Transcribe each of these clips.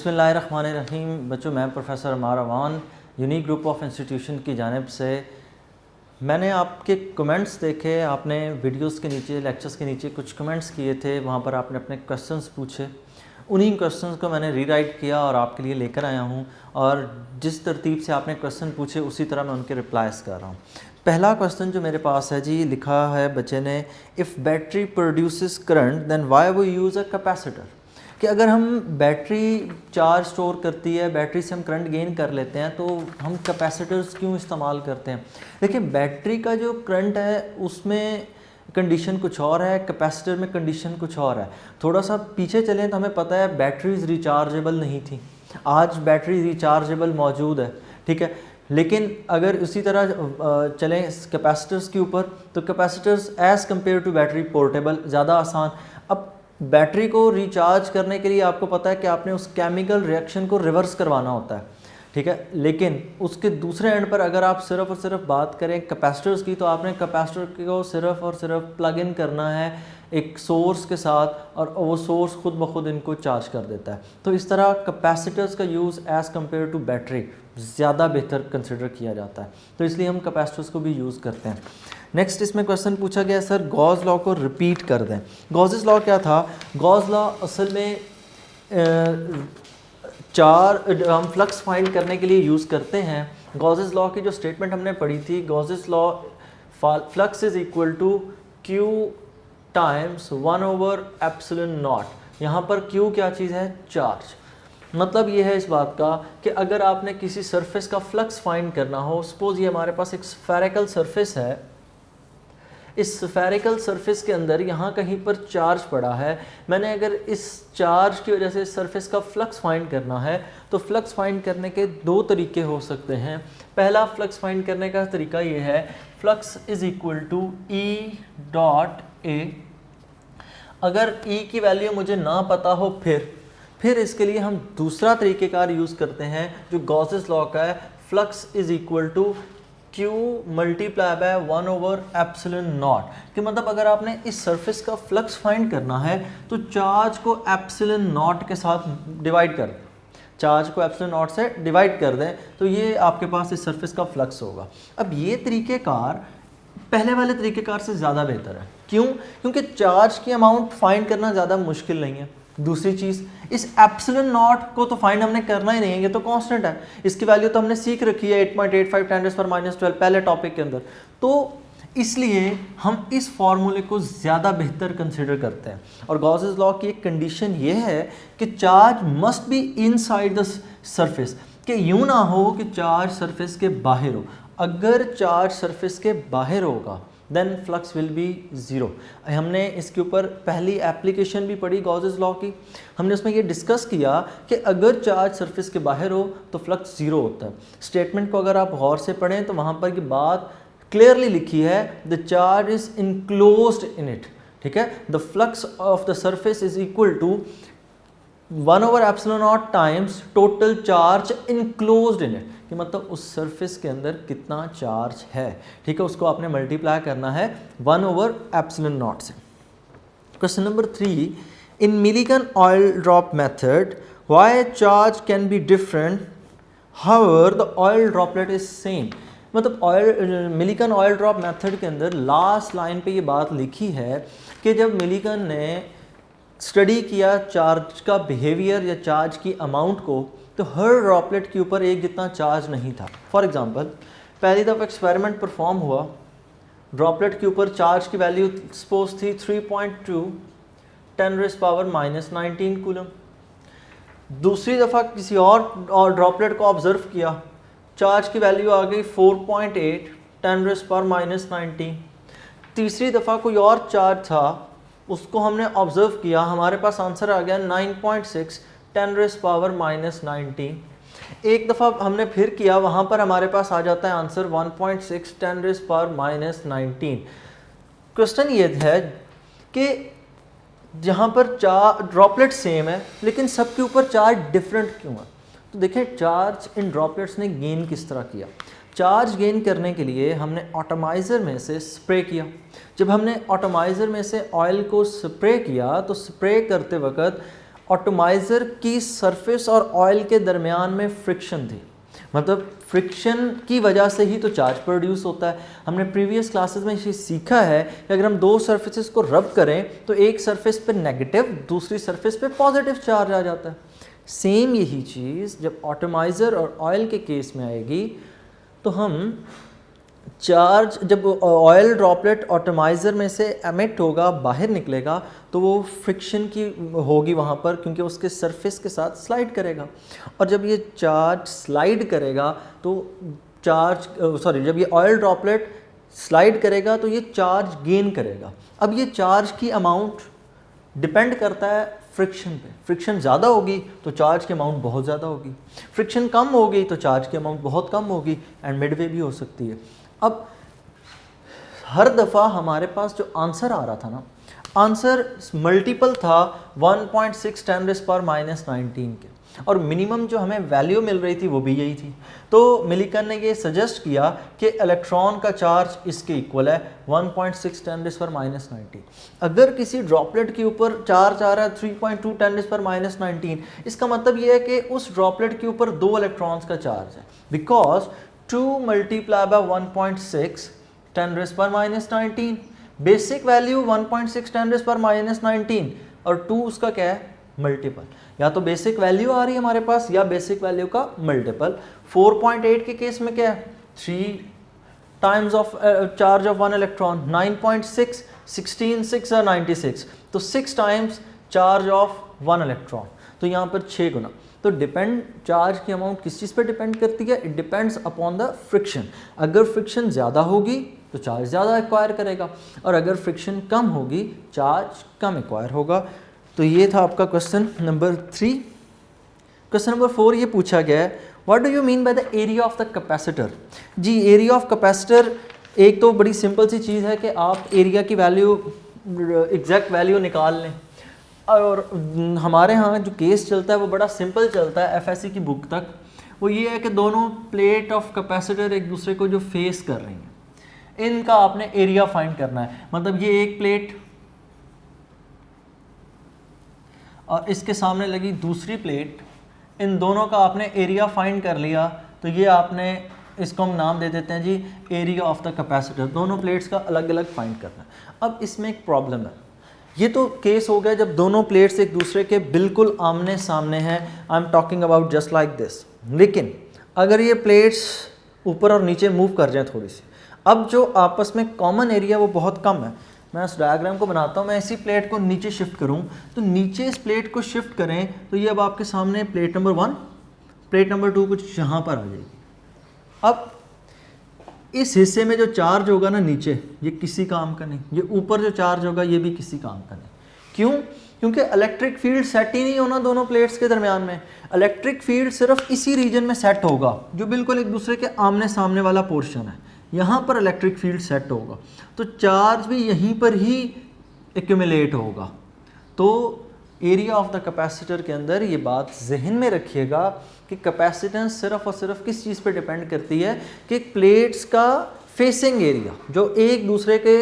बिस्मिल्लाहिर्रहमानिर्रहीम। बच्चों, मैं professor Ammar Awan unique group of institution की जानिब से मैंने आपके कमेंट्स देखे। आपने वीडियोस के नीचे, लेक्चर्स के नीचे कुछ कमेंट्स किए थे, वहाँ पर आपने अपने क्वेश्चंस पूछे। उन्हीं क्वेश्चंस को मैंने रीराइट किया और आपके लिए लेकर आया हूँ, और जिस तरतीब से आपने क्वेश्चन पूछे उसी तरह मैं उनके रिप्लाइज कर रहा हूँ। पहला क्वेश्चन जो मेरे पास है जी, लिखा है बच्चे ने, if battery produces current then why we use a capacitor. कि अगर हम बैटरी चार्ज स्टोर करती है, बैटरी से हम करंट गेन कर लेते हैं, तो हम कैपेसिटर्स क्यों इस्तेमाल करते हैं। देखिए, बैटरी का जो करंट है उसमें कंडीशन कुछ और है, कैपेसिटर में कंडीशन कुछ और है। थोड़ा सा पीछे चलें तो हमें पता है बैटरीज रिचार्जेबल नहीं थी। आज बैटरी रिचार्जेबल मौजूद है, ठीक है। लेकिन अगर उसी तरह चलें कैपेसिटर्स के ऊपर, तो capacitors as compare to battery portable, ज़्यादा आसान। अब बैटरी को रिचार्ज करने के लिए आपको पता है कि आपने उस केमिकल रिएक्शन को रिवर्स करवाना होता है, ठीक है। लेकिन उसके दूसरे एंड पर अगर आप सिर्फ और सिर्फ बात करें कैपेसिटर्स की, तो आपने कैपेसिटर को सिर्फ और सिर्फ प्लग इन करना है एक सोर्स के साथ, और वो सोर्स खुद ब खुद इनको चार्ज कर देता है। तो इस तरह कैपेसिटर्स का use as compare to battery ज़्यादा बेहतर कंसिडर किया जाता है, तो इसलिए हम कैपेसिटर्स को भी यूज़ करते हैं। नेक्स्ट इसमें क्वेश्चन पूछा गया, सर गॉस लॉ को रिपीट कर दें। गॉसेस लॉ क्या था? गॉस लॉ असल में हम फ्लक्स फाइंड करने के लिए यूज़ करते हैं। गॉसेस लॉ की जो स्टेटमेंट हमने पढ़ी थी, Gauss's law flux is equal to Q times 1/ε0। यहाँ पर क्यू क्या चीज़ है? चार्ज। मतलब ये है इस बात का कि अगर आपने किसी सरफेस का फ्लक्स फाइंड करना हो, सपोज ये हमारे पास एक स्फेरिकल सरफेस है, इस स्फेरिकल सरफेस के अंदर यहाँ कहीं पर चार्ज पड़ा है। मैंने अगर इस चार्ज की वजह से इस सरफेस का फ्लक्स फाइंड करना है, तो फ्लक्स फाइंड करने के दो तरीके हो सकते हैं। पहला फ्लक्स फाइंड करने का तरीका ये है, flux is equal to E dot A. अगर ई की वैल्यू मुझे ना पता हो, फिर इसके लिए हम दूसरा तरीक़ेकार यूज़ करते हैं जो गॉसेस लॉ का है, flux is equal to Q multiply by 1/ε0। कि मतलब अगर आपने इस सरफेस का फ्लक्स फाइंड करना है, तो चार्ज को ε0 के साथ डिवाइड कर दें, चार्ज को ε0 से डिवाइड कर दें, तो ये आपके पास इस सरफेस का फ्लक्स होगा। अब ये तरीक़ेकार पहले वाले तरीक़ेकार से ज़्यादा बेहतर है। क्यों? क्योंकि चार्ज की अमाउंट फाइंड करना ज़्यादा मुश्किल नहीं है। दूसरी चीज़, इस ε0 को तो फाइंड हमने करना ही नहीं है, ये तो कांस्टेंट है, इसकी वैल्यू तो हमने सीख रखी है 8.85 × 10⁻12 पहले टॉपिक के अंदर। तो इसलिए हम इस फार्मूले को ज़्यादा बेहतर कंसिडर करते हैं। और गॉसेस लॉ की एक कंडीशन ये है कि charge must be inside the surface, कि यूँ ना हो कि चार्ज सरफेस के बाहर हो। अगर चार्ज सरफेस के बाहर होगा then flux will be zero. हमने इसके ऊपर पहली एप्लीकेशन भी पढ़ी गॉसेस लॉ की, हमने उसमें ये डिस्कस किया कि अगर चार्ज सरफेस के बाहर हो तो फ्लक्स ज़ीरो होता है। स्टेटमेंट को अगर आप गौर से पढ़ें तो वहाँ पर की बात क्लियरली लिखी है, the charge is enclosed in it, ठीक है। The flux of the surface is equal to 1/ε0 times total charge enclosed in it, कि मतलब उस सरफेस के अंदर कितना चार्ज है, ठीक है। उसको आपने मल्टीप्लाई करना है 1/ε0 से। Question number 3, in Millikan oil drop method why charge can be different however the oil droplet is same. मतलब मिलीगन ऑयल ड्रॉप मेथड के अंदर लास्ट लाइन पे ये बात लिखी है कि जब मिलीगन ने स्टडी किया चार्ज का बिहेवियर या चार्ज की अमाउंट को, तो हर ड्रॉपलेट के ऊपर एक जितना चार्ज नहीं था। फॉर एग्जांपल, पहली दफ़ा एक्सपेरिमेंट परफॉर्म हुआ, ड्रॉपलेट के ऊपर चार्ज की वैल्यू सपोज थी 3.2 10⁻⁻19 कूलम। दूसरी दफ़ा किसी और ड्रॉपलेट को ऑब्ज़र्व किया, चार्ज की वैल्यू आ गई 4.8 10⁻⁻19। तीसरी दफ़ा कोई और चार्ज था, उसको हमने ऑब्ज़र्व किया, हमारे पास आंसर आ गया 9.6 10⁻⁻19। एक दफ़ा हमने फिर किया, वहाँ पर हमारे पास आ जाता है आंसर 1.6 10⁻⁻19। क्वेश्चन ये है कि जहाँ पर ड्रॉपलेट सेम है लेकिन सबके ऊपर चार्ज डिफरेंट क्यों है। तो देखें, चार्ज इन ड्रॉपलेट्स ने गेन किस तरह किया। चार्ज गेन करने के लिए हमने ऑटोमाइज़र में से स्प्रे किया। जब हमने ऑटोमाइज़र में से ऑयल को स्प्रे किया, तो स्प्रे करते वक्त ऑटोमाइज़र की सरफेस और ऑयल के दरमियान में फ्रिक्शन थी, मतलब फ्रिक्शन की वजह से ही तो चार्ज प्रोड्यूस होता है। हमने प्रीवियस क्लासेस में ये सीखा है कि अगर हम दो सरफेसेस को रब करें तो एक सरफेस पे नेगेटिव, दूसरी सरफेस पे पॉजिटिव चार्ज आ जाता है। सेम यही चीज़ जब ऑटोमाइज़र और ऑयल के केस में आएगी तो हम चार्ज, जब ऑयल ड्रॉपलेट ऑटोमाइज़र में से एमिट होगा, बाहर निकलेगा, तो वो फ्रिक्शन की होगी वहाँ पर, क्योंकि उसके सरफेस के साथ स्लाइड करेगा। और जब ये चार्ज स्लाइड करेगा तो जब ये ऑयल ड्रॉपलेट स्लाइड करेगा तो ये चार्ज गेन करेगा। अब ये चार्ज की अमाउंट डिपेंड करता है फ्रिक्शन पे। फ्रिक्शन ज़्यादा होगी तो चार्ज की अमाउंट बहुत ज़्यादा होगी, फ्रिक्शन कम होगी तो चार्ज की अमाउंट बहुत कम होगी, एंड मिडवे भी हो सकती है। अब हर दफ़ा हमारे पास जो आंसर आ रहा था ना, आंसर मल्टीपल था 1.6 10⁻⁻19 के, और मिनिमम जो हमें वैल्यू मिल रही थी वो भी यही थी। तो मिलिकन ने ये सजेस्ट किया कि इलेक्ट्रॉन का चार्ज इसके इक्वल है 1.6 10⁻⁻19। अगर किसी ड्रॉपलेट के ऊपर चार्ज आ रहा है 3.2 10⁻⁻19, इसका मतलब ये है कि उस ड्रॉपलेट के ऊपर 2 इलेक्ट्रॉन्स का चार्ज है, बिकॉज 2 × 1.6 10⁻⁻19, बेसिक वैल्यू 1.6 10⁻⁻19 और 2 उसका क्या है, मल्टीपल। या तो बेसिक वैल्यू आ रही है हमारे पास या बेसिक वैल्यू का मल्टीपल। 4.8 के केस में क्या है, 3 times of charge of 1 electron. 9.6 16 6 और 96, तो 6 टाइम्स चार्ज ऑफ 1 इलेक्ट्रॉन, तो यहाँ पर 6 गुना। तो डिपेंड, चार्ज की अमाउंट किस चीज़ पे डिपेंड करती है, it depends upon the friction. अगर फ्रिक्शन ज़्यादा होगी तो चार्ज ज़्यादा एक्वायर करेगा, और अगर फ्रिक्शन कम होगी चार्ज कम एक्वायर होगा। तो ये था आपका क्वेश्चन नंबर 3। क्वेश्चन नंबर 4 ये पूछा गया है, what do you mean by the area of the capacitor. जी, एरिया ऑफ कैपेसिटर एक तो बड़ी सिंपल सी चीज़ है कि आप एरिया की वैल्यू, एग्जैक्ट वैल्यू निकाल लें। और हमारे यहाँ जो केस चलता है वो बड़ा सिंपल चलता है एफएससी की बुक तक। वो ये है कि दोनों प्लेट ऑफ कैपेसिटर एक दूसरे को जो फेस कर रही हैं, इनका आपने एरिया फाइंड करना है। मतलब ये एक प्लेट और इसके सामने लगी दूसरी प्लेट, इन दोनों का आपने एरिया फाइंड कर लिया, तो ये आपने, इसको हम नाम दे देते हैं जी एरिया ऑफ द कैपेसिटर। दोनों प्लेट्स का अलग अलग फाइंड करना है। अब इसमें एक प्रॉब्लम है, ये तो केस हो गया जब दोनों प्लेट्स एक दूसरे के बिल्कुल आमने सामने हैं, I am talking about just like this. लेकिन अगर ये प्लेट्स ऊपर और नीचे मूव कर जाएं थोड़ी सी, अब जो आपस में कॉमन एरिया वो बहुत कम है। मैं उस डायग्राम को बनाता हूँ, मैं इसी प्लेट को नीचे शिफ्ट करूँ, तो नीचे इस प्लेट को शिफ्ट करें तो ये अब आपके सामने प्लेट नंबर 1, प्लेट नंबर 2 कुछ यहाँ पर आ जाएगी। अब इस हिस्से में जो चार्ज होगा ना नीचे, ये किसी काम का नहीं, ये ऊपर जो चार्ज होगा ये भी किसी काम का नहीं। क्यों? क्योंकि इलेक्ट्रिक फील्ड सेट ही नहीं होना दोनों प्लेट्स के दरमियान में। इलेक्ट्रिक फील्ड सिर्फ इसी रीजन में सेट होगा जो बिल्कुल एक दूसरे के आमने सामने वाला पोर्शन है, यहाँ पर इलेक्ट्रिक फील्ड सेट होगा, तो चार्ज भी यहीं पर ही एक्यूमुलेट होगा। तो एरिया ऑफ द कैपेसिटर के अंदर ये बात जहन में रखिएगा कि कैपेसिटेंस सिर्फ और सिर्फ किस चीज़ पे डिपेंड करती है कि प्लेट्स का फेसिंग एरिया जो एक दूसरे के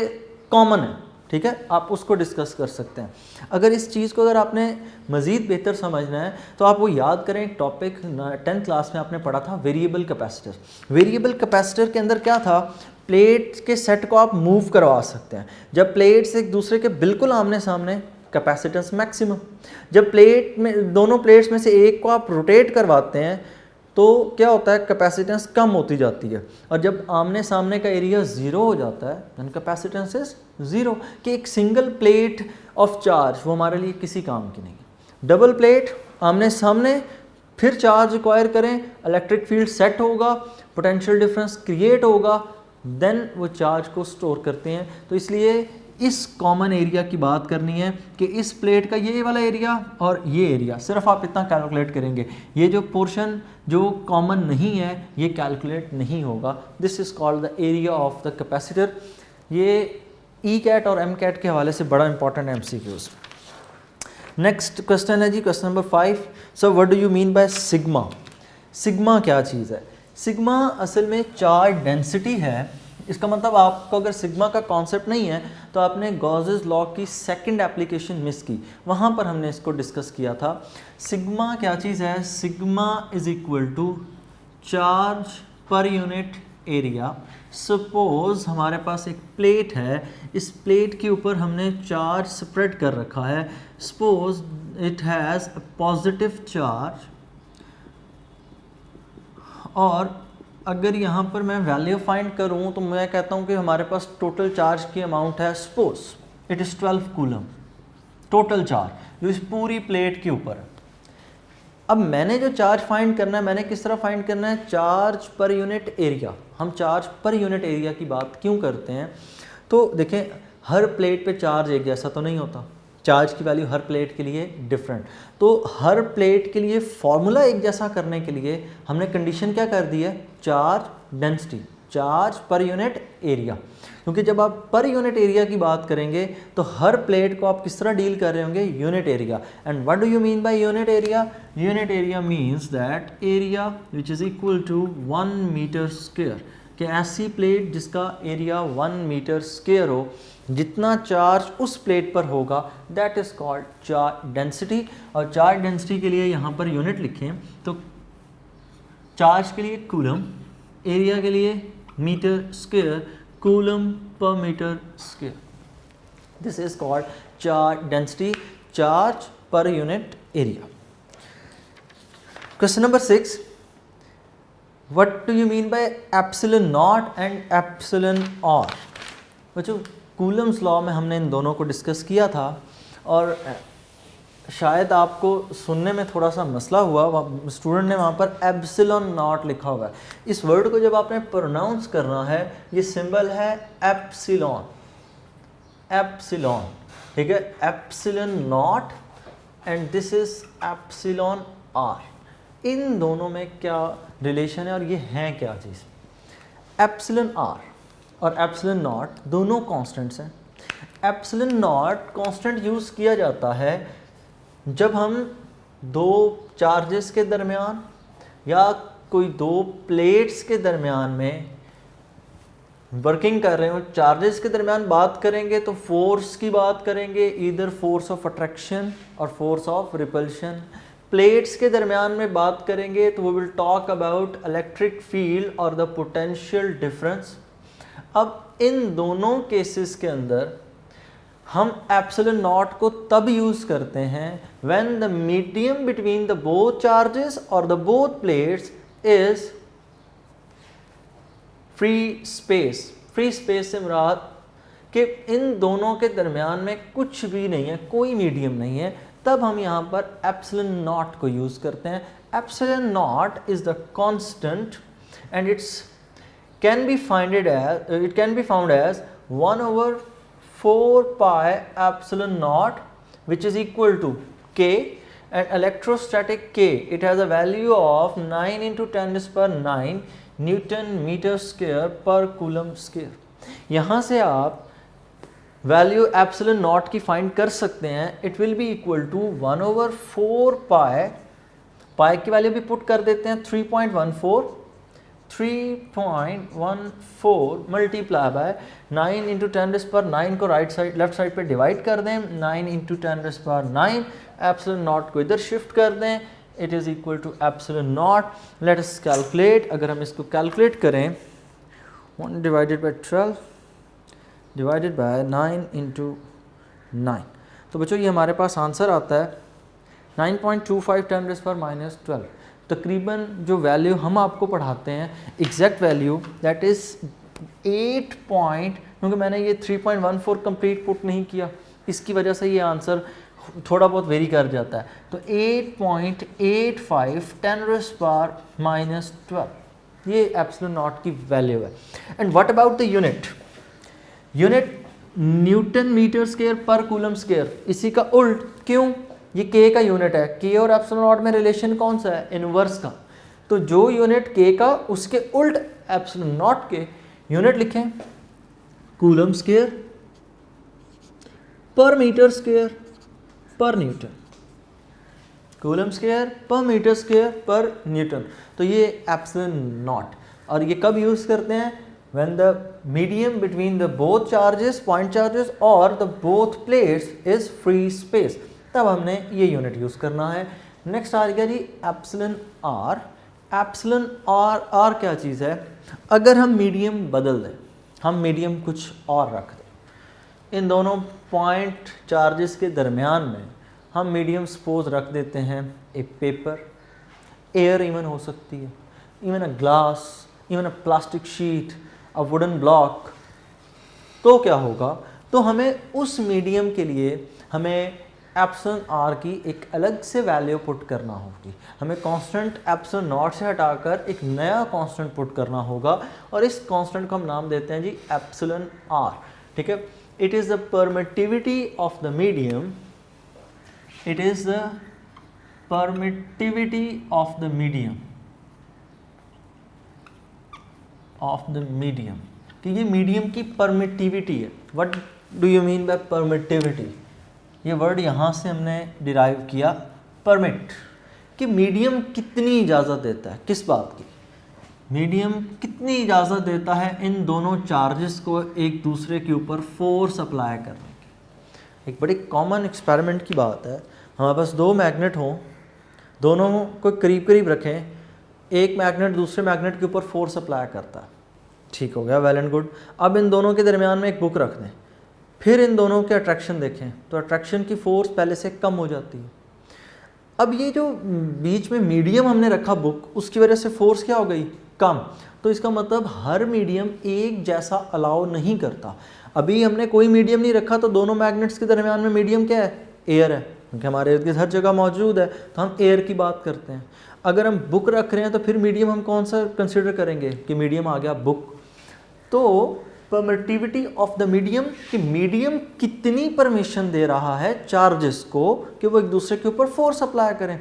कॉमन है, ठीक है, आप उसको डिस्कस कर सकते हैं। अगर इस चीज़ को अगर आपने मज़ीद बेहतर समझना है तो आप वो याद करें, टॉपिक 10th क्लास में आपने पढ़ा था वेरिएबल कैपेसिटर। वेरिएबल कैपेसिटर के अंदर क्या था, प्लेट के सेट को आप मूव करवा सकते हैं। जब प्लेट्स एक दूसरे के बिल्कुल आमने सामने, कैपेसिटेंस मैक्सिमम। जब प्लेट में, दोनों प्लेट्स में से एक को आप रोटेट करवाते हैं तो क्या होता है, कैपेसिटेंस कम होती जाती है। और जब आमने सामने का एरिया 0 हो जाता है देन कैपेसिटेंस इज 0, कि एक सिंगल प्लेट ऑफ चार्ज वो हमारे लिए किसी काम की नहीं है। डबल प्लेट आमने सामने, फिर चार्ज एक्वायर करें, इलेक्ट्रिक फील्ड सेट होगा, पोटेंशियल डिफरेंस क्रिएट होगा, देन वो चार्ज को स्टोर करते हैं। तो इसलिए इस कॉमन एरिया की बात करनी है कि इस प्लेट का ये वाला एरिया और ये एरिया, सिर्फ आप इतना कैलकुलेट करेंगे, ये जो पोर्शन जो कॉमन नहीं है ये कैलकुलेट नहीं होगा। This is called the area of the capacitor. ये ई कैट और एम कैट के हवाले से बड़ा इंपॉर्टेंट है MCQs। नेक्स्ट क्वेश्चन है जी question number 5। So what do you mean by sigma. Sigma क्या चीज़ है? सिग्मा असल में चार्ज डेंसिटी है इसका मतलब आपको अगर सिग्मा का कॉन्सेप्ट नहीं है तो आपने गॉसेस लॉ की सेकंड एप्लीकेशन मिस की, वहाँ पर हमने इसको डिस्कस किया था। सिग्मा क्या चीज़ है? Sigma is equal to charge per unit area. Suppose हमारे पास एक प्लेट है, इस प्लेट के ऊपर हमने चार्ज स्प्रेड कर रखा है। Suppose it has a positive charge, और अगर यहाँ पर मैं वैल्यू फाइंड करूँ तो मैं कहता हूँ कि हमारे पास टोटल चार्ज की अमाउंट है, suppose it is 12 coulomb total charge जो इस पूरी प्लेट के ऊपर है। अब मैंने जो चार्ज फाइंड करना है, मैंने किस तरह फाइंड करना है? Charge per unit area. हम चार्ज पर यूनिट एरिया की बात क्यों करते हैं? तो देखें, हर प्लेट पे चार्ज एक जैसा तो नहीं होता, चार्ज की वैल्यू हर प्लेट के लिए डिफरेंट। तो हर प्लेट के लिए फॉर्मूला एक जैसा करने के लिए हमने कंडीशन क्या कर दी है? Charge density, charge per unit area. क्योंकि जब आप पर यूनिट एरिया की बात करेंगे तो हर प्लेट को आप किस तरह डील कर रहे होंगे? Unit area. And what do you mean by unit area? Unit area means that area which is equal to 1 metre square, कि ऐसी प्लेट जिसका एरिया 1 मीटर स्क्वायर हो, जितना चार्ज उस प्लेट पर होगा that is called charge density. और charge density के लिए यहाँ पर यूनिट लिखें तो चार्ज के लिए कूलम, एरिया के लिए metre square, coulomb per metre square. This is called charge density, charge per unit area. Question number 6, what do you mean by epsilon naught and epsilon R? बच्चों, coulomb's law में हमने इन दोनों को discuss किया था और शायद आपको सुनने में थोड़ा सा मसला हुआ, स्टूडेंट ने वहाँ पर एप्सिलॉन नॉट लिखा हुआ है। इस वर्ड को जब आपने प्रोनाउंस करना है, ये सिंबल है एप्सिलॉन, एप्सिलॉन, ठीक है, epsilon naught and this is epsilon r. इन दोनों में क्या रिलेशन है और ये हैं क्या चीज़? एप्सिलॉन आर और एप्सिलॉन नॉट दोनों कांस्टेंट्स हैं। एप्सिलॉन नॉट कांस्टेंट यूज़ किया जाता है जब हम दो चार्जेस के दरमियान या कोई दो प्लेट्स के दरमियान में वर्किंग कर रहे हो। चार्जेस के दरमियान बात करेंगे तो फोर्स की बात करेंगे, ईदर फोर्स ऑफ अट्रैक्शन और फोर्स ऑफ रिपल्शन। प्लेट्स के दरमियान में बात करेंगे तो we will talk about electric field और द पोटेंशियल डिफरेंस। अब इन दोनों केसेस के अंदर हम एप्सिलॉन नॉट को तब यूज करते हैं when the medium between the both charges और the both plates is free space. Free space से मुराद कि इन दोनों के दरमियान में कुछ भी नहीं है, कोई मीडियम नहीं है, तब हम यहाँ पर एप्सिलॉन नॉट को यूज करते हैं। Epsilon not is the constant and it can be found as 1/4 pi epsilon naught, which is equal to K, and electrostatic K, it has a value of 9 × 10⁹ Newton meter square per coulomb square। यहाँ से आप value epsilon naught की find कर सकते हैं। It will be equal to 1/4 pi, pi की value भी put कर देते हैं 3.14 मल्टीप्लाई बाय 9 × 10⁹ को राइट साइड लेफ्ट साइड पे डिवाइड कर दें, 9 × 10⁹ एप्सिलॉन नॉट को इधर शिफ्ट कर दें, it is equal to epsilon naught. Let us calculate. अगर हम इसको कैलकुलेट करें 1 डिवाइडेड बाय 12 डिवाइडेड बाय 9 × 9, तो बच्चों ये हमारे पास आंसर आता है 9.25 10⁻⁻12। तकरीबन जो वैल्यू हम आपको पढ़ाते हैं exact value that is 8 point, क्योंकि मैंने ये 3.14 कंप्लीट पुट नहीं किया, इसकी वजह से ये आंसर थोड़ा बहुत वेरी कर जाता है। तो 8.85 10⁻⁻12 ये एप्सिलॉन नॉट की वैल्यू है। And what about the unit? Unit newton metre square पर कूलम स्क्वायर, इसी का उल्ट। क्यों? ये के का यूनिट है, के और एप्सिलॉन नॉट में रिलेशन कौन सा है? इनवर्स का। तो जो यूनिट के का उसके उल्ट एप्सिलॉन नॉट के यूनिट लिखें कूलम स्क्वायर पर मीटर स्क्वायर पर न्यूटन, कूलम स्क्वायर पर मीटर स्क्वायर पर न्यूटन। तो ये एप्सिलॉन नॉट, और ये कब यूज़ करते हैं? when the medium between the both charges, point charges or the both plates is free space, तब हमने ये यूनिट यूज़ करना है। नेक्स्ट आ गया जी एप्सिलॉन आर। एप्सिलॉन आर क्या चीज़ है? अगर हम मीडियम बदल दें, हम मीडियम कुछ और रख दें, इन दोनों पॉइंट चार्जेस के दरमियान में हम मीडियम सपोज रख देते हैं एक पेपर, एयर इवन हो सकती है, even a glass, even a plastic sheet, a wooden block, तो क्या होगा? तो हमें उस मीडियम के लिए हमें एप्सिलॉन आर की एक अलग से वैल्यू पुट करना होगी। हमें कांस्टेंट एप्सिलॉन नॉट से हटाकर एक नया कांस्टेंट पुट करना होगा और इस कांस्टेंट को हम नाम देते हैं जी एप्सिलॉन आर। ठीक है, it is the permittivity of the medium, it is the permittivity of the medium, of the medium, कि ये मीडियम की परमिटिविटी है। What do you mean by permittivity? ये वर्ड यहाँ से हमने डिराइव किया, परमिट, कि मीडियम कितनी इजाज़त देता है, किस बात की? मीडियम कितनी इजाज़त देता है इन दोनों चार्जेस को एक दूसरे के ऊपर फोर्स अप्लाई करने की। एक बड़ी कॉमन एक्सपेरिमेंट की बात है, हमारे पास दो मैग्नेट हों, दोनों को करीब करीब रखें, एक मैग्नेट दूसरे मैग्नेट के ऊपर फोर्स अप्लाई करता है, ठीक हो गया, वेल एंड गुड। अब इन दोनों के दरमियान में एक बुक रख दें, फिर इन दोनों के अट्रैक्शन देखें तो अट्रैक्शन की फ़ोर्स पहले से कम हो जाती है। अब ये जो बीच में मीडियम हमने रखा बुक, उसकी वजह से फोर्स क्या हो गई? कम। तो इसका मतलब हर मीडियम एक जैसा अलाउ नहीं करता। अभी हमने कोई मीडियम नहीं रखा तो दोनों मैग्नेट्स के दरमियान में मीडियम क्या है? एयर है, क्योंकि हमारे इर्द गिर्द हर जगह मौजूद है, तो हम एयर की बात करते हैं। अगर हम बुक रख रहे हैं तो फिर मीडियम हम कौन सा कंसिडर करेंगे कि मीडियम आ गया बुक। तो परमिटिविटी ऑफ द मीडियम, कि मीडियम कितनी परमिशन दे रहा है चार्जेस को कि वो एक दूसरे के ऊपर फोर्स अप्लाई करें,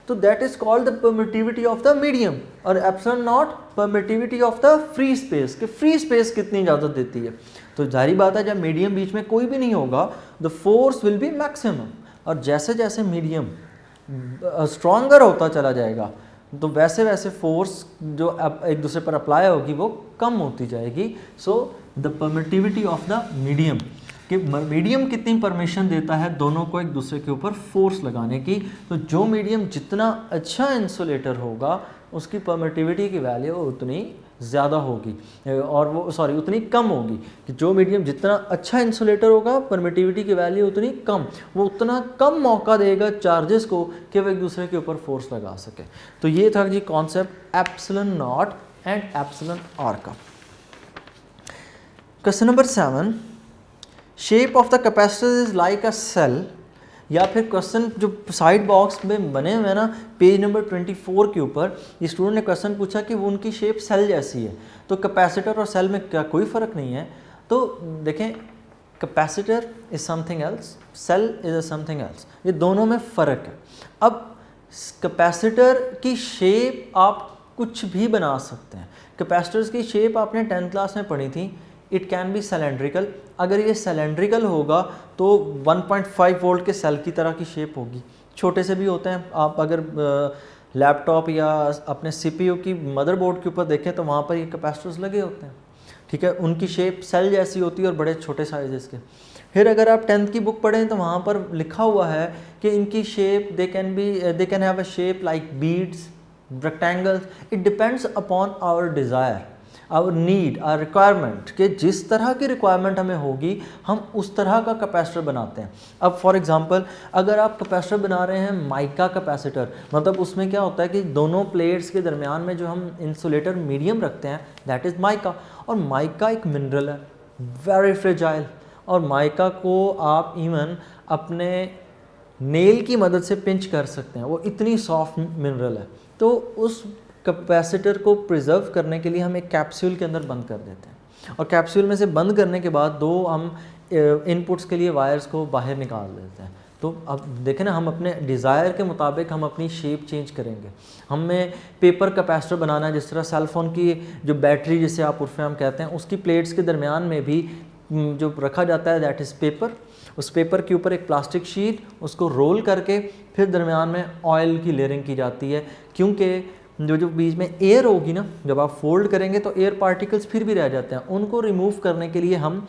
तो that is called the permittivity of the medium. और epsilon naught permittivity of the free space, कि फ्री स्पेस कितनी इजाज़त देती है। तो जाहिर बात है जब मीडियम बीच में कोई भी नहीं होगा the force will be maximum, और जैसे जैसे मीडियम स्ट्रॉन्गर होता चला जाएगा तो वैसे वैसे फोर्स जो एक दूसरे पर अप्लाई होगी वो कम होती जाएगी। So the permittivity of the medium, कि मीडियम कितनी परमिशन देता है दोनों को एक दूसरे के ऊपर फोर्स लगाने की। तो जो मीडियम जितना अच्छा इंसुलेटर होगा उसकी परमिटिविटी की वैल्यू उतनी ज़्यादा होगी, और वो उतनी कम होगी। कि जो मीडियम जितना अच्छा इंसुलेटर होगा परमिटिविटी की वैल्यू उतनी कम, वो उतना कम मौका देगा चार्जेस को कि वो एक दूसरे के ऊपर फोर्स लगा सके। तो ये था जी concept epsilon naught and epsilon r का। Question number 7, shape of the capacitor is like a cell, या फिर क्वेश्चन जो साइड बॉक्स में बने हुए हैं ना पेज नंबर 24 के ऊपर, ये स्टूडेंट ने क्वेश्चन पूछा कि वो उनकी शेप सेल जैसी है, तो कैपेसिटर और सेल में क्या कोई फ़र्क नहीं है? तो देखें, capacitor is something else, cell is something else, ये दोनों में फ़र्क है। अब कैपेसिटर की शेप आप कुछ भी बना सकते हैं। कैपेसिटर्स की शेप आपने 10th क्लास में पढ़ी थी, इट कैन बी सिलेंड्रिकल। अगर ये सिलेंड्रिकल होगा तो 1.5 वोल्ट के सेल की तरह की शेप होगी। छोटे से भी होते हैं, आप अगर लैपटॉप या अपने सीपीयू की मदरबोर्ड के ऊपर देखें तो वहाँ पर ये कैपेसिटर्स लगे होते हैं, ठीक है, उनकी शेप सेल जैसी होती है और बड़े छोटे साइजेस के। फिर अगर आप 10th की बुक पढ़ें तो वहाँ पर लिखा हुआ है कि इनकी shape they can have a shape like beads, rectangles, it depends upon our desire, our need, our requirement, कि जिस तरह की रिक्वायरमेंट हमें होगी हम उस तरह का कैपेसिटर बनाते हैं। अब फॉर एग्जांपल अगर आप कैपेसिटर बना रहे हैं माइका कैपेसिटर, मतलब उसमें क्या होता है कि दोनों प्लेट्स के दरमियान में जो हम इंसुलेटर मीडियम रखते हैं दैट इज़ माइका, और माइका एक मिनरल है, वेरी फ्रेजाइल, और माइका को आप इवन अपने नेल की मदद से पिंच कर सकते हैं, वो इतनी सॉफ्ट मिनरल है। तो उस कैपेसिटर को प्रिजर्व करने के लिए हम एक कैप्सूल के अंदर बंद कर देते हैं, और कैप्सूल में से बंद करने के बाद दो हम इनपुट्स के लिए वायर्स को बाहर निकाल देते हैं। तो अब देखें ना, हम अपने डिज़ायर के मुताबिक हम अपनी शेप चेंज करेंगे। हमें पेपर कैपेसिटर बनाना है, जिस तरह सेल फ़ोन की जो बैटरी जिसे आप उर्फ़ में हम कहते हैं उसकी प्लेट्स के दरमियान में भी जो रखा जाता है दैट इज़ पेपर। उस पेपर के ऊपर एक प्लास्टिक शीट, उसको रोल करके फिर दरमियान में ऑयल की लेयरिंग की जाती है, क्योंकि जो बीच में एयर होगी ना, जब आप फोल्ड करेंगे तो एयर पार्टिकल्स फिर भी रह जाते हैं, उनको रिमूव करने के लिए हम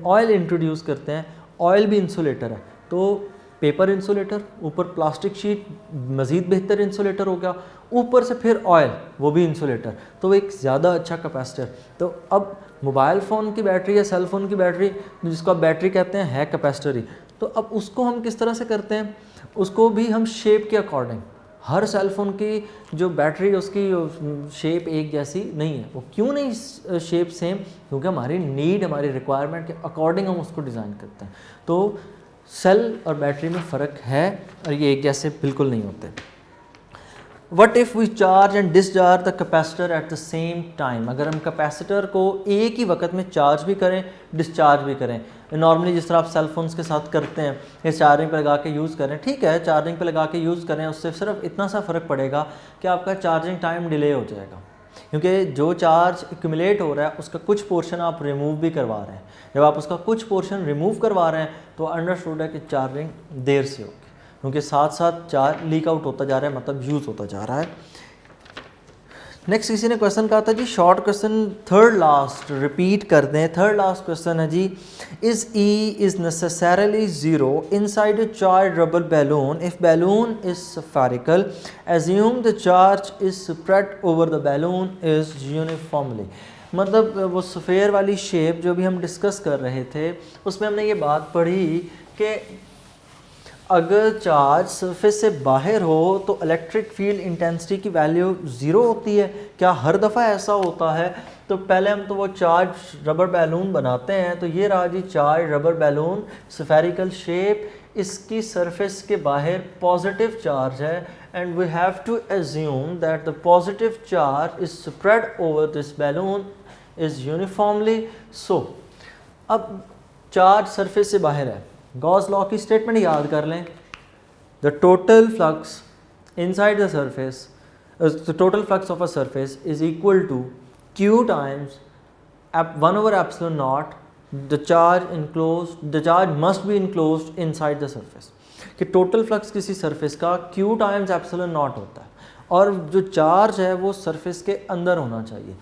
ऑयल इंट्रोड्यूस करते हैं। ऑयल भी इंसुलेटर है, तो पेपर इंसुलेटर, ऊपर प्लास्टिक शीट मज़ीद बेहतर इंसुलेटर हो गया, ऊपर से फिर ऑयल वो भी इंसुलेटर, तो वो एक ज़्यादा अच्छा कैपेसिटर। तो अब मोबाइल फ़ोन की बैटरी या सेल फ़ोन की बैटरी, जिसको आप बैटरी कहते हैं, है कैपेसिटर ही। तो अब उसको हम किस तरह से करते हैं, उसको भी हम शेप के अकॉर्डिंग, हर सेल फ़ोन की जो बैटरी उसकी शेप एक जैसी नहीं है। वो क्यों नहीं शेप सेम, क्योंकि हमारी नीड, हमारी रिक्वायरमेंट के अकॉर्डिंग हम उसको डिज़ाइन करते हैं। तो सेल और बैटरी में फ़र्क है और ये एक जैसे बिल्कुल नहीं होते। What if we charge and discharge the capacitor at the same time, अगर हम कैपेसिटर को एक ही वक्त में चार्ज भी करें, डिस्चार्ज भी करें, नॉर्मली जिस तरह आप सेल फोन्स के साथ करते हैं, ये चार्जिंग पे लगा के यूज़ करें, ठीक है, चार्जिंग पे लगा के यूज़ करें, उससे सिर्फ इतना सा फ़र्क पड़ेगा कि आपका चार्जिंग टाइम डिले हो जाएगा, क्योंकि जो चार्ज एक्यूमुलेट हो रहा है उसका कुछ पोर्शन आप रिमूव भी करवा रहे हैं। जब आप उसका कुछ पोर्शन रिमूव करवा रहे हैं तो अंडरस्टूड है कि चार्जिंग देर से होगी, क्योंकि साथ साथ चार्ज लीक आउट होता जा रहा है, मतलब यूज़ होता जा रहा है। नेक्स्ट किसी ने क्वेश्चन कहा था जी, short question third last repeat कर दें। थर्ड लास्ट क्वेश्चन है जी, is E is necessarily zero inside a charge rubber balloon if balloon is spherical assume the charge is spread over the balloon is uniformly. मतलब वो sphere वाली shape जो भी हम डिस्कस कर रहे थे, उसमें हमने ये बात पढ़ी कि अगर चार्ज सरफेस से बाहर हो तो इलेक्ट्रिक फील्ड इंटेंसिटी की वैल्यू ज़ीरो होती है। क्या हर दफ़ा ऐसा होता है? तो पहले हम तो वो चार्ज रबर बैलून बनाते हैं, तो ये रहा जी charge rubber balloon, spherical shape, इसकी सरफेस के बाहर पॉजिटिव चार्ज है and we have to assume that the positive charge is spread over this balloon is uniformly. So अब चार्ज सरफेस से बाहर है, गॉस लॉ की स्टेटमेंट याद कर लें, the total flux inside the surface, the total flux of a surface is equal to Q times 1/ε0 the charge must be enclosed inside the surface. कि total flux किसी surface का Q times ε0 होता है और जो चार्ज है वो surface के अंदर होना चाहिए।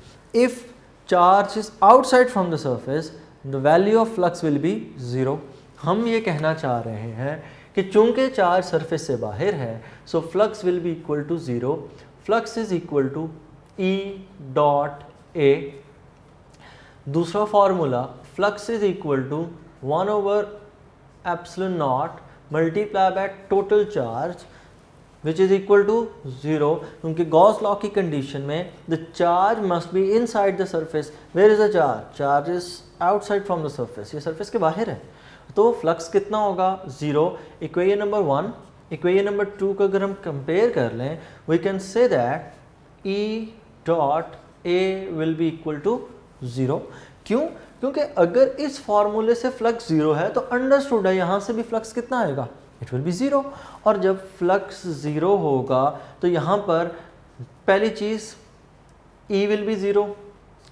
If charge is outside from the surface the value of flux will be zero. हम ये कहना चाह रहे हैं कि चूंकि चार्ज सरफेस से बाहर है, so flux will be equal to zero. Flux is equal to E dot A। दूसरा formula, flux is equal to 1/ε0 multiply by total charge which is equal to zero, क्योंकि गॉस लॉ की condition में the charge must be inside the surface. Where is the charge? Charge is outside from the surface, ये surface के बाहर है, तो फ्लक्स कितना होगा? Zero. Equation number 1 equation number 2 को अगर हम कंपेयर कर लें, we can say that E dot A will be equal to zero. क्यों? क्योंकि अगर इस फार्मूले से फ्लक्स ज़ीरो है तो अंडरस्टूड है यहाँ से भी फ्लक्स कितना आएगा? It will be zero. और जब फ्लक्स ज़ीरो होगा तो यहाँ पर पहली चीज़ E will be zero,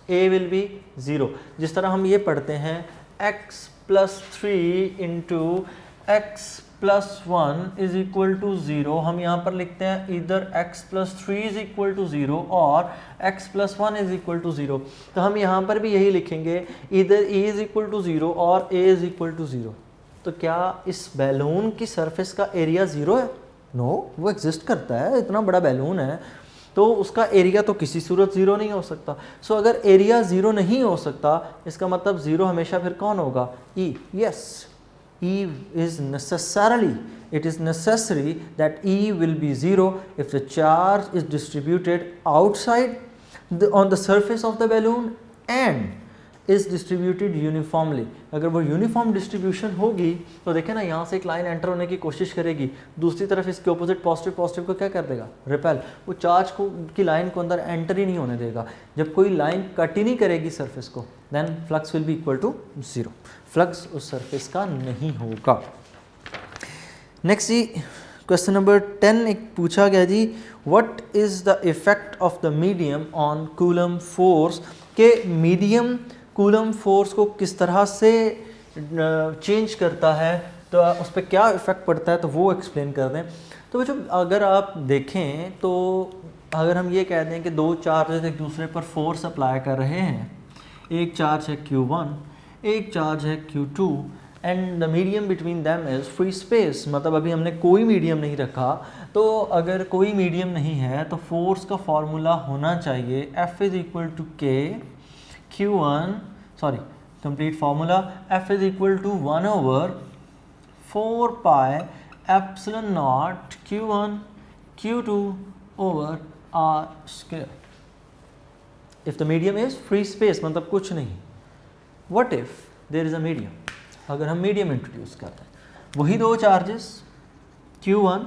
A will be zero. जिस तरह हम ये पढ़ते हैं x plus 3 into x plus 1 is equal to zero, हम यहाँ पर लिखते हैं इधर x plus 3 is equal to zero और x plus 1 is equal to zero. तो हम यहाँ पर भी यही लिखेंगे, इधर a is equal to zero और a is equal to zero. तो क्या इस बैलून की सरफेस का एरिया ज़ीरो है? नो, वो एग्जिस्ट करता है, इतना बड़ा बैलून है तो उसका एरिया तो किसी सूरत ज़ीरो नहीं हो सकता। सो अगर एरिया ज़ीरो नहीं हो सकता, इसका मतलब ज़ीरो हमेशा फिर कौन होगा? E। Yes, E is necessary that E will be zero if the charge is distributed outside on the surface of the balloon and is distributed uniformly। अगर वो यूनिफॉर्म डिस्ट्रीब्यूशन होगी तो देखें ना, यहाँ से एक लाइन एंटर होने की कोशिश करेगी, दूसरी तरफ इसके ऑपोजिट पॉजिटिव को क्या कर देगा? रिपेल। वो चार्ज को की लाइन को अंदर एंटर ही नहीं होने देगा। जब कोई लाइन कट ही नहीं करेगी सरफेस को, then flux will be equal to zero. Flux उस सरफेस का नहीं होगा। नेक्स्ट जी, क्वेश्चन नंबर 10 एक पूछा गया जी, what is the effect of the medium on Coulomb force. के मीडियम कूलम फोर्स को किस तरह से चेंज करता है, तो उस पर क्या इफ़ेक्ट पड़ता है, तो वो एक्सप्लेन कर दें। तो बच्चों अगर आप देखें तो अगर हम ये कह दें कि दो चार्जेस एक दूसरे पर फोर्स अप्लाई कर रहे हैं, एक चार्ज है Q1, एक चार्ज है Q2 and the medium between them is free space, मतलब अभी हमने कोई मीडियम नहीं रखा, तो अगर कोई मीडियम नहीं है तो फोर्स का फॉर्मूला होना चाहिए F is equal to K Q1, sorry complete formula, F is equal to 1/4 pi epsilon naught Q1 Q2 over R square. If the medium is free space, मतलब कुछ नहीं। What if there is a medium, अगर हम medium introduce कर रहे हैं, वही दो चार्जेस Q1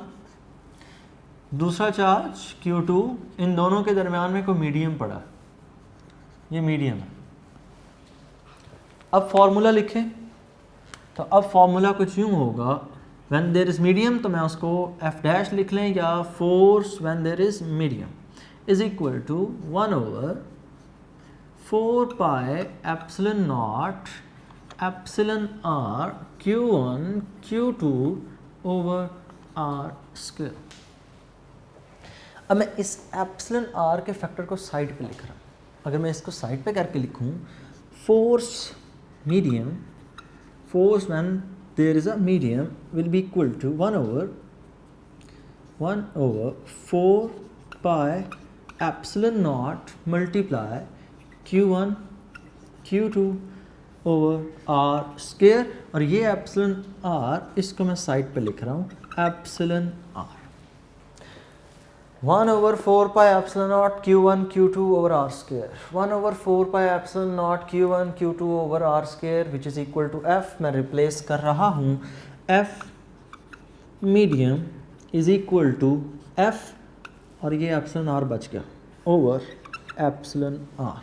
दूसरा चार्ज Q2, इन दोनों के दरमियान में कोई मीडियम पड़ा, ये मीडियम है। अब फॉर्मूला लिखें, तो अब फॉर्मूला कुछ यूँ होगा, व्हेन देयर इज़ मीडियम तो मैं उसको F डैश लिख लें, या force when there is medium is equal to 1/4 pi epsilon naught epsilon R Q1 Q2 over R square. अब मैं इस एप्सिलॉन R के फैक्टर को साइड पे लिख रहा हूँ। अगर मैं इसको साइड पे करके लिखूँ, force medium, force when there is a medium will be equal to 1/4 pi epsilon naught multiply Q1 Q2 over R square, और ये एप्सिलॉन R, इसको मैं साइड पे लिख रहा हूँ epsilon R 1/4 pi epsilon naught Q1 Q2 over R square, 1/4 pi epsilon naught Q1 Q2 over R square which is equal to F। मैं replace कर रहा हूँ, F medium is equal to F, और ये एप्सिलॉन R बच गया, over epsilon R।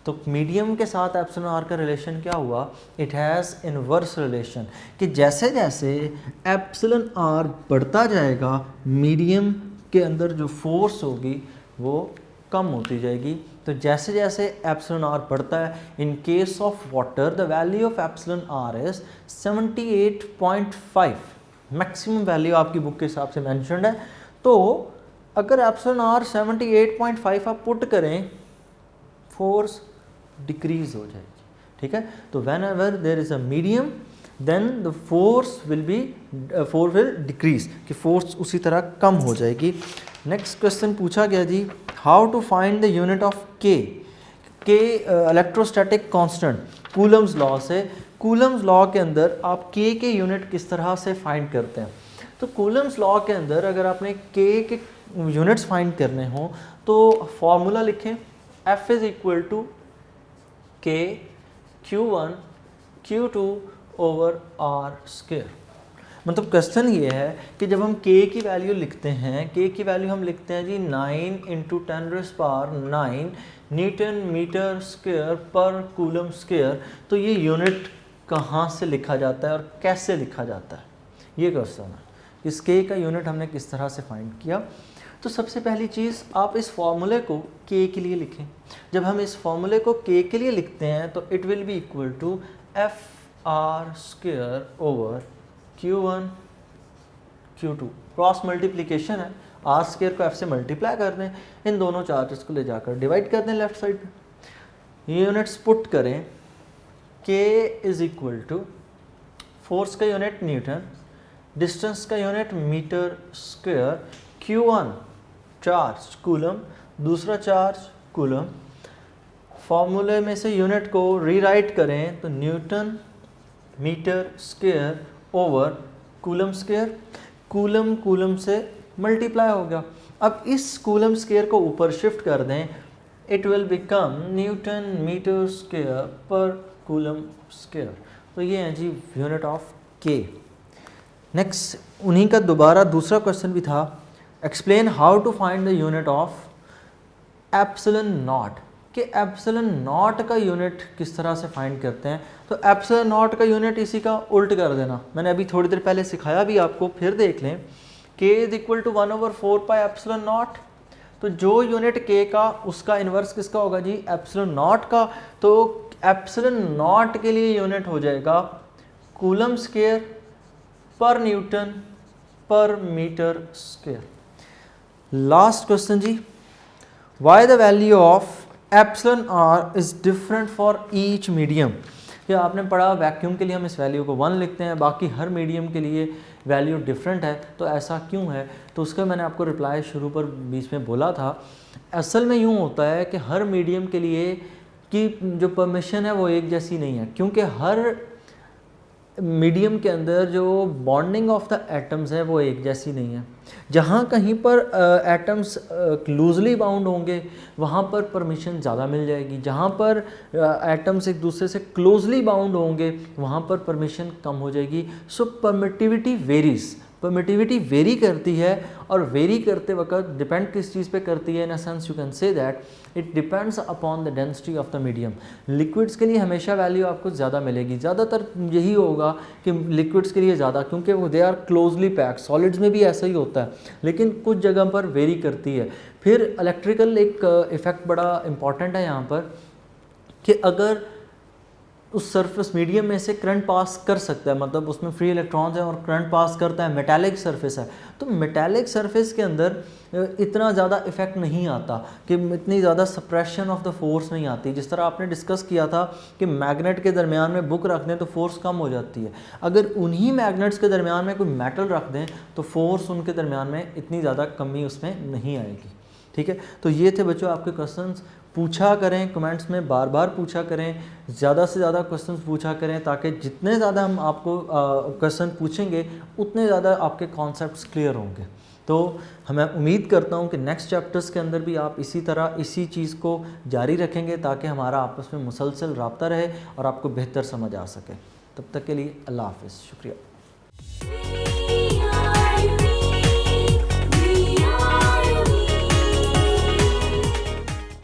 तो medium के साथ एप्सिलॉन R का रिलेशन क्या हुआ, इट हैज़ इनवर्स रिलेशन, कि जैसे जैसे एप्सिलॉन R बढ़ता जाएगा, मीडियम के अंदर जो फोर्स होगी वो कम होती जाएगी। तो जैसे जैसे एप्सिलॉन R बढ़ता है, in case of water the value of epsilon R is 78.5, maximum value आपकी बुक के हिसाब से मैंशनड है। तो अगर एप्सिलॉन R 78.5 आप पुट करें, फोर्स डिक्रीज हो जाएगी, ठीक है। तो whenever there is a medium then the force will decrease, कि फोर्स उसी तरह कम हो जाएगी। नेक्स्ट क्वेश्चन पूछा गया जी, how to find the unit of K electrostatic constant Coulomb's law से। कूलम्स लॉ के अंदर आप के यूनिट किस तरह से फाइंड करते हैं, तो कूलम्स लॉ के अंदर अगर आपने के यूनिट्स फाइंड करने हो तो फॉर्मूला लिखें, F is equal to K Q1 Q2 over R square. मतलब क्वेश्चन ये है कि जब हम K की वैल्यू लिखते हैं, K की वैल्यू हम लिखते हैं जी 9 × 10⁹ न्यूटन मीटर स्क्वायर पर कूलम स्क्वायर, तो ये यूनिट कहाँ से लिखा जाता है और कैसे लिखा जाता है, ये क्वेश्चन है। इस K का यूनिट हमने किस तरह से फाइंड किया। तो सबसे पहली चीज़, आप इस फॉर्मूले को K के लिए लिखें। जब हम इस फॉर्मूले को K के लिए लिखते हैं तो it will be equal to FR square over Q1 Q2, cross multiplication है, R स्क्वायर को F से मल्टीप्लाई कर दें, इन दोनों चार्जेस को ले जाकर डिवाइड कर दें लेफ्ट साइड पे, यूनिट्स पुट करें, K इज़ इक्वल टू फोर्स का यूनिट न्यूटन, डिस्टेंस का unit metre square, Q1 charge coulomb, दूसरा चार्ज कूलम। फॉर्मूले में से यूनिट को रीराइट करें तो newton metre square over coulomb square, coulomb coulomb से मल्टीप्लाई हो गया। अब इस कूलम स्क्वायर को ऊपर शिफ्ट कर दें, it will become newton metre square पर कूलम स्क्वायर। तो ये है जी यूनिट ऑफ K। नेक्स्ट उन्हीं का दोबारा दूसरा क्वेश्चन भी था, explain how to find the unit of epsilon naught, कि एप्सिलॉन नॉट का यूनिट किस तरह से फाइंड करते हैं। तो एप्सिलॉन नॉट का यूनिट इसी का उल्ट कर देना, मैंने अभी थोड़ी देर पहले सिखाया भी आपको, फिर देख लें। K is equal to 1/4 pi epsilon naught, तो जो यूनिट K का उसका इन्वर्स किसका होगा जी, एप्सिलॉन नॉट का। तो एप्सिलॉन नॉट के लिए यूनिट हो जाएगा कूलम स्क्वायर पर न्यूटन पर मीटर स्क्वायर। लास्ट क्वेश्चन जी, why the value of epsilon R is different for each medium. या आपने पढ़ा वैक्यूम के लिए हम इस वैल्यू को 1 लिखते हैं, बाकी हर मीडियम के लिए वैल्यू डिफरेंट है, तो ऐसा क्यों है? तो उसका मैंने आपको रिप्लाई शुरू पर बीच में बोला था। असल में यूँ होता है कि हर मीडियम के लिए की जो परमिशन है वो एक जैसी नहीं है, क्योंकि हर मीडियम के अंदर जो बॉन्डिंग ऑफ द एटम्स है वो एक जैसी नहीं है। जहाँ कहीं पर एटम्स लूजली बाउंड होंगे वहाँ पर परमिशन ज़्यादा मिल जाएगी, जहाँ पर एटम्स एक दूसरे से क्लोजली बाउंड होंगे वहाँ पर परमिशन कम हो जाएगी। सो परमिटिविटी वेरीज, परमिटिविटी वेरी करती है, और वेरी करते वक्त डिपेंड किस चीज़ पे करती है? In a sense you can say that it depends upon the density of the medium. Liquids के लिए हमेशा वैल्यू आपको ज़्यादा मिलेगी, ज़्यादातर यही होगा कि लिक्विड्स के लिए ज़्यादा, क्योंकि वो they are closely packed. Solids में भी ऐसा ही होता है, लेकिन कुछ जगह पर वेरी करती है। फिर इलेक्ट्रिकल एक इफ़ेक्ट बड़ा इंपॉर्टेंट है यहाँ पर, कि अगर उस सरफेस मीडियम में से करंट पास कर सकता है, मतलब उसमें फ्री इलेक्ट्रॉन्स हैं और करंट पास करता है, मेटालिक सरफेस है, तो मेटालिक सरफेस के अंदर इतना ज़्यादा इफेक्ट नहीं आता, कि इतनी ज़्यादा सप्रेशन ऑफ द फोर्स नहीं आती। जिस तरह आपने डिस्कस किया था कि मैग्नेट के दरमियान में बुक रख दें तो फोर्स कम हो जाती है, अगर उन्हीं मैग्नेट्स के दरमियान में कोई मेटल रख दें तो फोर्स उनके दरमियान में इतनी ज़्यादा कमी उसमें नहीं आएगी। ठीक है, तो ये थे बच्चों आपके क्वेश्चंस। पूछा करें कमेंट्स में, बार बार पूछा करें, ज़्यादा से ज़्यादा क्वेश्चंस पूछा करें, ताकि जितने ज़्यादा हम आपको क्वेश्चन पूछेंगे उतने ज़्यादा आपके कॉन्सेप्ट्स क्लियर होंगे। तो मैं उम्मीद करता हूँ कि नेक्स्ट चैप्टर्स के अंदर भी आप इसी तरह इसी चीज़ को जारी रखेंगे, ताकि हमारा आपस में मुसलसल रब्ता रहे और आपको बेहतर समझ आ सके। तब तक के लिए अल्लाह हाफ़िज़, शुक्रिया।